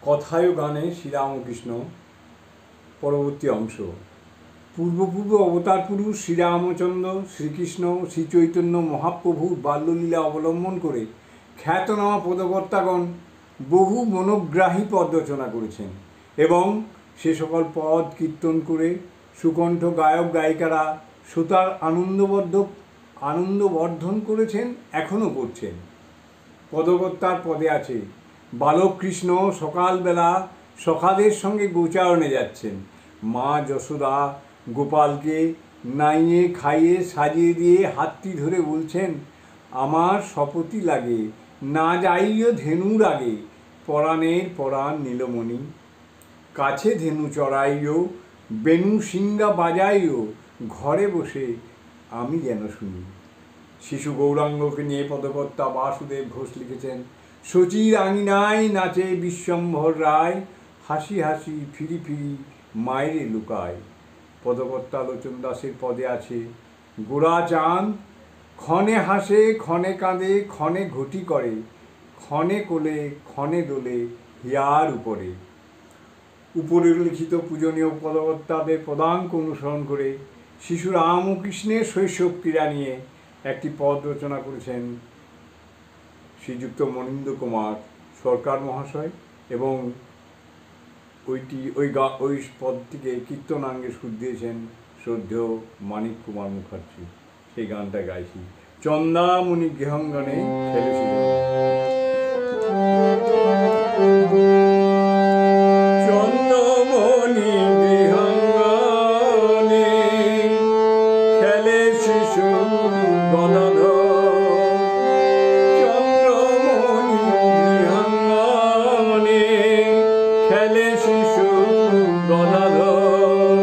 কথায় ও গানে শ্রীরামকৃষ্ণ পরবর্তী অংশ। পূর্ব অবতার পুরুষ শ্রীরামচন্দ্র শ্রীকৃষ্ণ শ্রীচৈতন্য মহাপ্রভুর বাল্যলীলা অবলম্বন করে খ্যাতনামা পদকর্তাগণ বহু মনোগ্রাহী পদ রচনা করেছেন এবং সে সকল পদ কীর্তন করে সুকণ্ঠ গায়ক গায়িকারা শ্রোতার আনন্দবর্ধন করেছেন, এখনও করছেন। পদকর্তার পদে আছে বালক কৃষ্ণ সকালবেলা সখাদের সঙ্গে গোচারণে যাচ্ছেন। মা যশোদা গোপালকে নাইয়ে খাইয়ে সাজিয়ে দিয়ে হাতটি ধরে বলছেন, আমার শপথি লাগে না যাইও ধেনুর আগে, পরাণের পরাণ নীলমণি, কাছে ধেনু চড়াইও বেনু সিঙ্গা বাজাইও, ঘরে বসে আমি যেন শুনি। শিশু গৌরাঙ্গকে নিয়ে পদকর্তা বাসুদেব ঘোষ লিখেছেন, শচীর আঙিনায় নাচে বিশ্বম্ভর রায়, হাসি হাসি ফিরি ফিরি মায়েরে লুকায়। পদকর্তা লোচন দাসের পদে আছে গোরা চাঁদ ক্ষণে হাসে ক্ষণে কাঁদে ক্ষণে ঘটি করে, ক্ষণে কোলে ক্ষণে দোলে হিয়ার উপরে। উপরে লিখিত পূজনীয় পদকর্তাদের পদাঙ্ক অনুসরণ করে শিশু রামকৃষ্ণের শৈশব ক্রীড়া নিয়ে একটি পদ রচনা করেছেন শ্রীযুক্ত মনীন্দ্র কুমার সরকার মহাশয় এবং ওই পদটিকে কীর্তনাঙ্গে সুর দিয়েছেন শ্রদ্ধেয় মানিক কুমার মুখার্জি। সেই গানটা গাইছি। চন্দামণি গৃহাঙ্গনে খেলেছিল। চন্দ্রমণি গৃহাঙ্গনে খেলে শিশু গদাধর, চন্দ্রমণি গৃহাঙ্গনে খেলে শিশু গদাধর,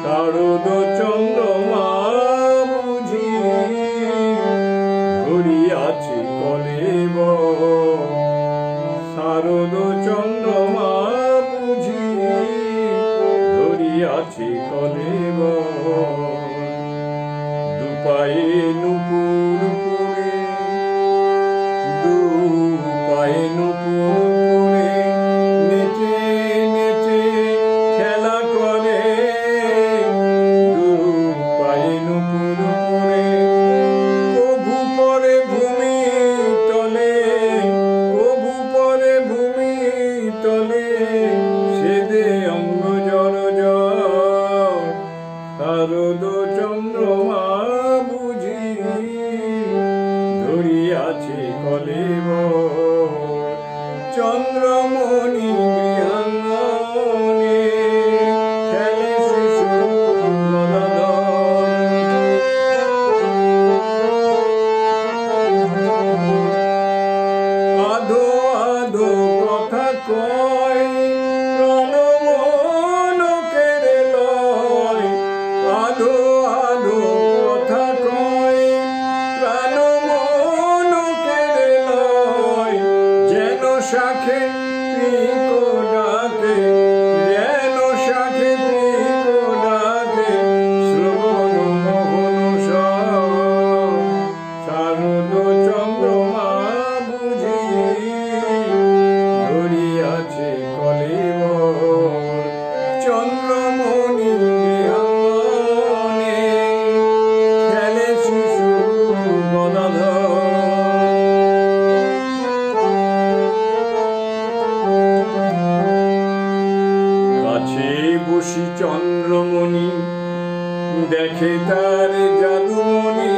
শারদ চন্দ্রমা বুঝি ধরিয়াছে কলেবর, শারদ চন্দ্রমা বুঝি ধরিয়াছে কলেবর, দুপায়ে নুপুর পুরে দুপায়ে নুপুর পুরে নেচে নেচে খেলা করে, দুপায়ে নুপুর পুরে কভু পরে ভূমি তলে, কভু পরে ভূমি তলে সেদে অঙ্গ জর জর, শারদ চন্দ্রমা বুঝি ধরিয়াছে কলেবর, চন্দ্রমণি গৃহাঙ্গনে খেলে শিশু গদাধর। আধো আধো কথা কয় প্রাণমন কেড়ে লয়, আধো আধো কথা কয় প্রাণমন কেড়ে লয়, যেন শাখে পিক ডাকে, যেন শাখে পিক ডাকে, শ্রবণ মোহন স্বর, শারদ চন্দ্রমা বুঝি ধরিয়াছে কলেবর, চন্দ্রমণি গৃহাঙ্গনে খেলে শিশু গদাধর। কাছে বসি চন্দ্রমণি দেখে তার জাদুমণি,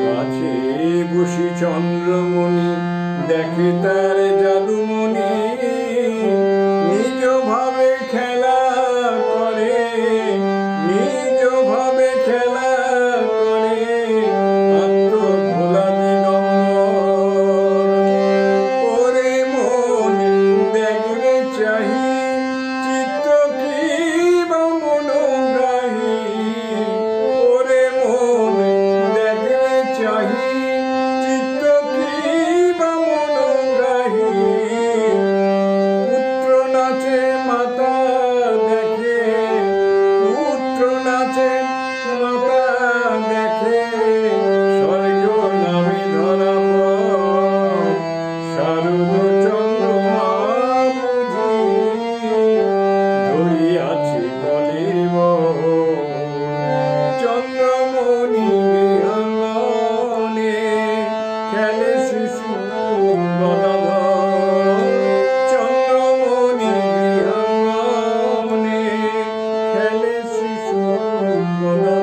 কাছে বসি চন্দ্রমণি দেখে তার জাদুমণি, নিজ ভাবে খেলা করে, নিজ ভাবে খেলা করে, আত্মভোলা দিগম্বর, ওরে মন দেখলে চাহি চিত্ত কি বা মনোগ্রাহী, ওরে মন দেখলে চাহি চিত্ত কি বা মনোগ্রাহী, পুত্র নাচে মাতা দেখে, পুত্র নাচে মাতা দেখে, স্বর্গ নামে ধরা পর, শারদ চন্দ্রমা মন